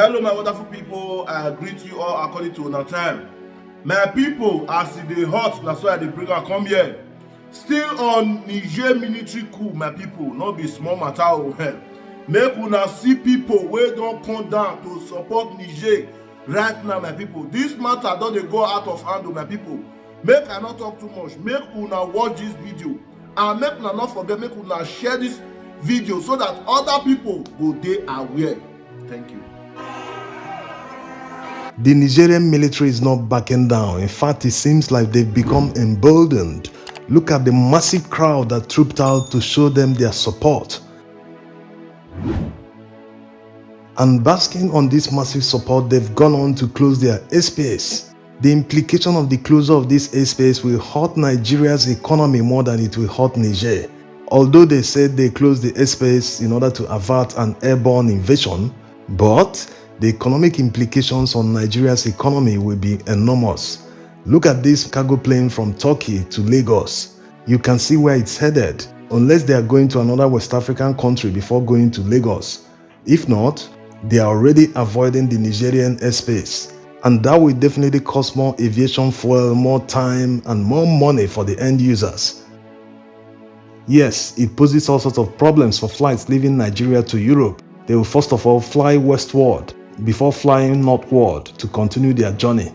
Hello my wonderful people, I greet you all according to una time. My people, as e dey hot, na so I dey bring am come here. Still on Niger military coup, my people, no be small matter o. Make una see people wey don come down to support Niger right now, my people. This matter don dey go out of hand, my people. Make I not talk too much. Make una watch this video and make una not forget, make una share this video so that other people go dey aware. Thank you. The Nigerian military is not backing down. In fact, it seems like they've become emboldened. Look at the massive crowd that trooped out to show them their support. And basking on this massive support, they've gone on to close their airspace. The implication of the closure of this airspace will hurt Nigeria's economy more than it will hurt Niger. Although they said they closed the airspace in order to avert an airborne invasion, but the economic implications on Nigeria's economy will be enormous. Look at this cargo plane from Turkey to Lagos. You can see where it's headed, unless they are going to another West African country before going to Lagos. If not, they are already avoiding the Nigerian airspace. And that will definitely cost more aviation fuel, more time, and more money for the end users. Yes, it poses all sorts of problems for flights leaving Nigeria to Europe. They will first of all fly westward before flying northward to continue their journey.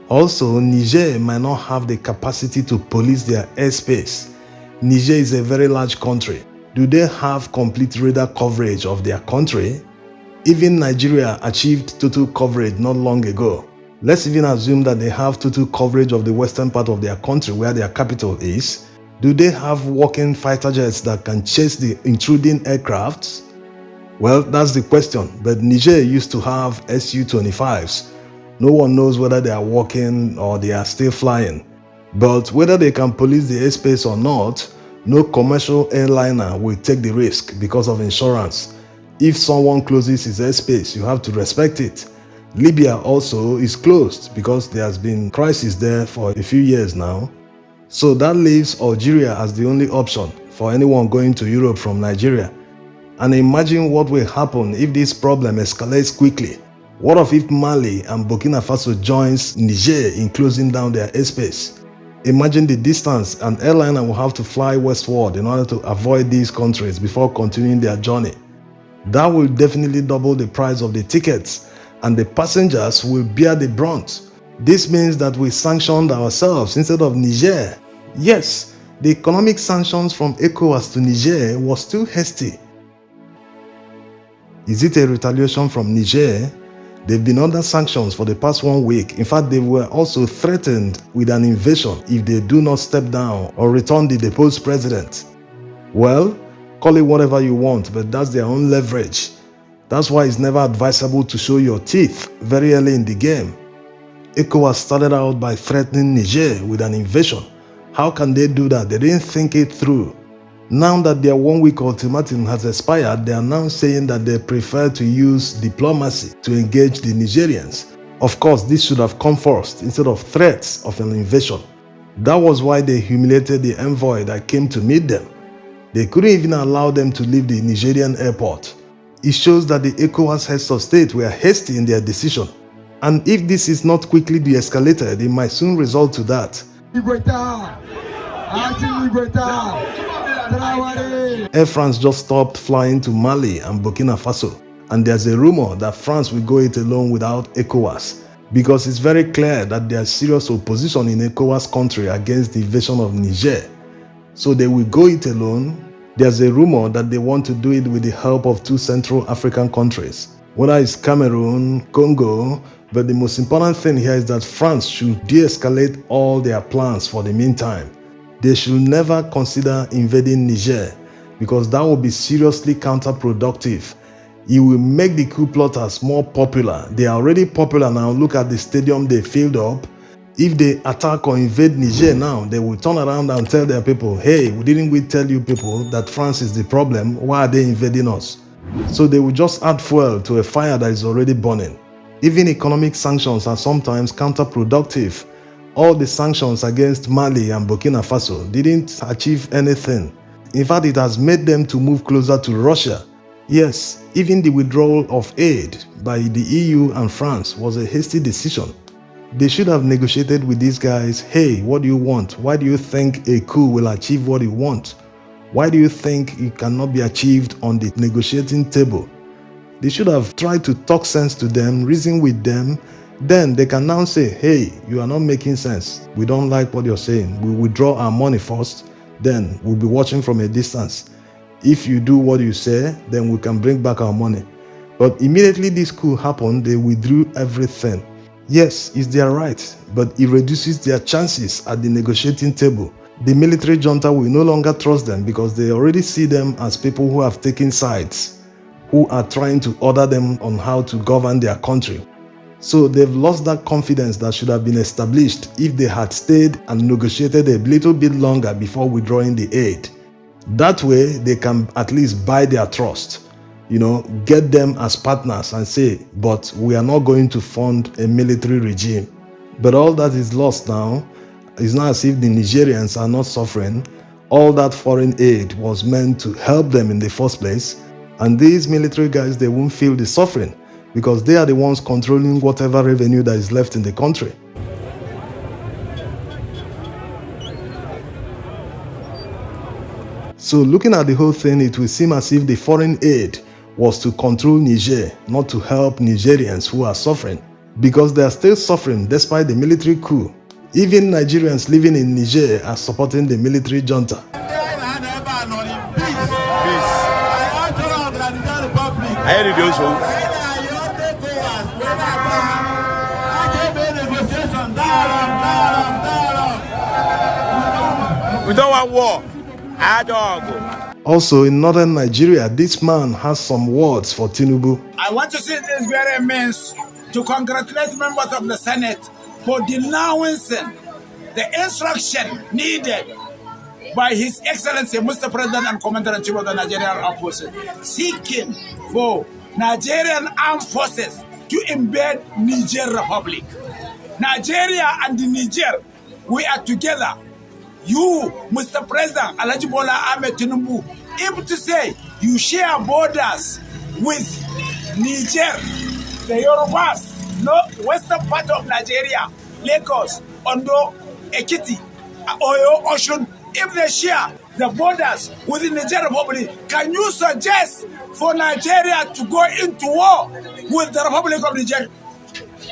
Also, Niger might not have the capacity to police their airspace. Niger is a very large country. Do they have complete radar coverage of their country? Even Nigeria achieved total coverage not long ago. Let's even assume that they have total coverage of the western part of their country where their capital is. Do they have working fighter jets that can chase the intruding aircrafts? Well, that's the question, but Niger used to have Su-25s. No one knows whether they are working or they are still flying. But whether they can police the airspace or not, no commercial airliner will take the risk because of insurance. If someone closes his airspace, you have to respect it. Libya also is closed because there has been crisis there for a few years now. So that leaves Algeria as the only option for anyone going to Europe from Nigeria. And imagine what will happen if this problem escalates quickly. What if Mali and Burkina Faso joins Niger in closing down their airspace? Imagine the distance an airliner will have to fly westward in order to avoid these countries before continuing their journey. That will definitely double the price of the tickets, and the passengers will bear the brunt. This means that we sanctioned ourselves instead of Niger. Yes, the economic sanctions from ECOWAS to Niger was too hasty. Is it a retaliation from Niger? They've been under sanctions for the past 1 week. In fact, they were also threatened with an invasion if they do not step down or return the deposed president. Well, call it whatever you want, but that's their own leverage. That's why it's never advisable to show your teeth very early in the game. ECOWAS started out by threatening Niger with an invasion. How can they do that? They didn't think it through. Now that their 1 week ultimatum has expired, they are now saying that they prefer to use diplomacy to engage the Nigerians. Of course, this should have come first instead of threats of an invasion. That was why they humiliated the envoy that came to meet them. They couldn't even allow them to leave the Nigerian airport. It shows that the ECOWAS heads of state were hasty in their decision. And if this is not quickly de-escalated, it might soon result to that. Air France just stopped flying to Mali and Burkina Faso, and there's a rumor that France will go it alone without ECOWAS, because it's very clear that there's serious opposition in ECOWAS country against the invasion of Niger. So they will go it alone. There's a rumor that they want to do it with the help of 2 Central African countries, whether it's Cameroon, Congo, but the most important thing here is that France should de-escalate all their plans for the meantime. They should never consider invading Niger, because that will be seriously counterproductive. It will make the coup plotters more popular. They are already popular now. Look at the stadium they filled up. If they attack or invade Niger now, they will turn around and tell their people, hey, didn't we tell you people that France is the problem? Why are they invading us? So they will just add fuel to a fire that is already burning. Even economic sanctions are sometimes counterproductive. All the sanctions against Mali and Burkina Faso didn't achieve anything. In fact, it has made them to move closer to Russia. Yes, even the withdrawal of aid by the EU and France was a hasty decision. They should have negotiated with these guys. Hey, what do you want? Why do you think a coup will achieve what you want? Why do you think it cannot be achieved on the negotiating table? They should have tried to talk sense to them, reason with them. Then they can now say, hey, you are not making sense. We don't like what you're saying. We withdraw our money first. Then we'll be watching from a distance. If you do what you say, then we can bring back our money. But immediately this coup happened, they withdrew everything. Yes, it's their right, but it reduces their chances at the negotiating table. The military junta will no longer trust them because they already see them as people who have taken sides, who are trying to order them on how to govern their country. So they've lost that confidence that should have been established if they had stayed and negotiated a little bit longer before withdrawing the aid. That way, they can at least buy their trust, get them as partners and say, but we are not going to fund a military regime. But all that is lost now. It's not as if the Nigerians are not suffering. All that foreign aid was meant to help them in the first place. And these military guys, they won't feel the suffering because they are the ones controlling whatever revenue that is left in the country. So looking at the whole thing, it will seem as if the foreign aid was to control Niger, not to help Nigerians who are suffering, because they are still suffering despite the military coup. Even Nigerians living in Niger are supporting the military junta. We don't want war. Also in northern Nigeria, this man has some words for Tinubu. I want to see this very means to congratulate members of the Senate for denouncing the instruction needed by His Excellency Mr. President and Commander-in-Chief of the Nigerian Armed Forces, seeking for Nigerian Armed Forces to invade Niger Republic. Nigeria and Niger, we are together. You, Mr. President, Alhaji Bola Ahmed Tinubu, if to say you share borders with Niger, the Yorubas, western part of Nigeria, Lagos, Ondo, Ekiti, Oyo, Oshun, if they share the borders with the Niger Republic, can you suggest for Nigeria to go into war with the Republic of Niger?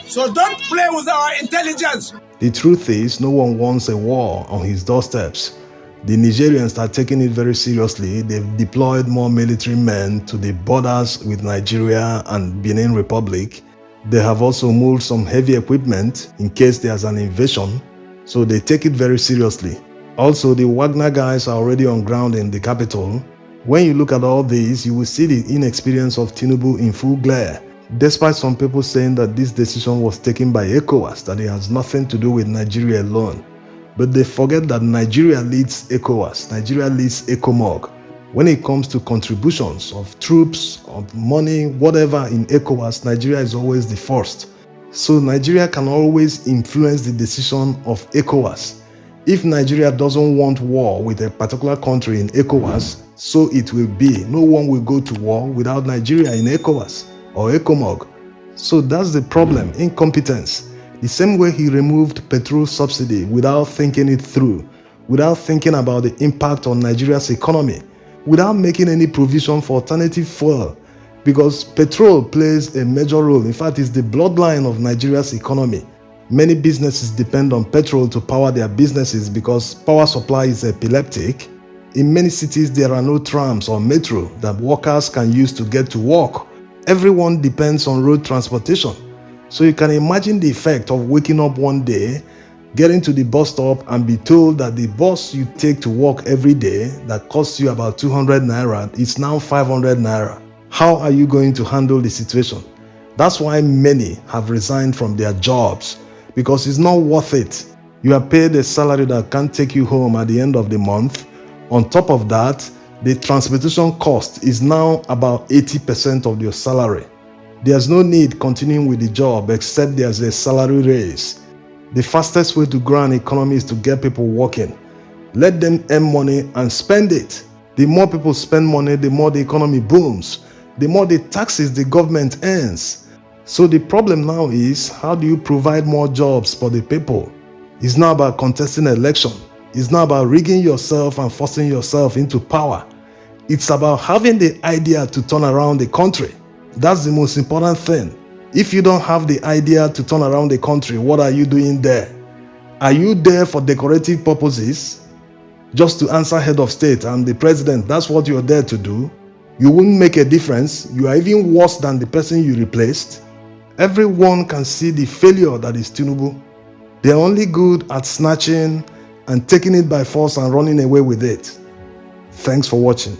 So don't play with our intelligence. The truth is, no one wants a war on his doorsteps. The Nigerians are taking it very seriously. They've deployed more military men to the borders with Nigeria and Benin Republic. They have also moved some heavy equipment in case there's an invasion, so they take it very seriously. Also, the Wagner guys are already on ground in the capital. When you look at all these, you will see the inexperience of Tinubu in full glare. Despite some people saying that this decision was taken by ECOWAS, that it has nothing to do with Nigeria alone. But they forget that Nigeria leads ECOWAS, Nigeria leads ECOMOG. When it comes to contributions of troops, of money, whatever in ECOWAS, Nigeria is always the first. So Nigeria can always influence the decision of ECOWAS. If Nigeria doesn't want war with a particular country in ECOWAS, so it will be. No one will go to war without Nigeria in ECOWAS or ECOMOG. So that's the problem, incompetence. The same way he removed petrol subsidy without thinking it through, without thinking about the impact on Nigeria's economy, without making any provision for alternative fuel, because petrol plays a major role. In fact, it's the bloodline of Nigeria's economy. Many businesses depend on petrol to power their businesses because power supply is epileptic. In many cities, there are no trams or metro that workers can use to get to work. Everyone depends on road transportation. So you can imagine the effect of waking up one day, getting to the bus stop and be told that the bus you take to work every day that costs you about 200 naira is now 500 naira. How are you going to handle the situation? That's why many have resigned from their jobs, because it's not worth it. You are paid a salary that can't take you home at the end of the month. On top of that, the transportation cost is now about 80% of your salary. There's no need continuing with the job except there's a salary raise. The fastest way to grow an economy is to get people working. Let them earn money and spend it. The more people spend money, the more the economy booms. the more the taxes the government earns. So the problem now is, how do you provide more jobs for the people? It's not about contesting an election. It's not about rigging yourself and forcing yourself into power. It's about having the idea to turn around the country. That's the most important thing. If you don't have the idea to turn around the country, what are you doing there? Are you there for decorative purposes? Just to answer head of state, I'm the president, that's what you're there to do? You wouldn't make a difference. You are even worse than the person you replaced. Everyone can see the failure that is Tinubu. They're only good at snatching and taking it by force and running away with it. Thanks for watching.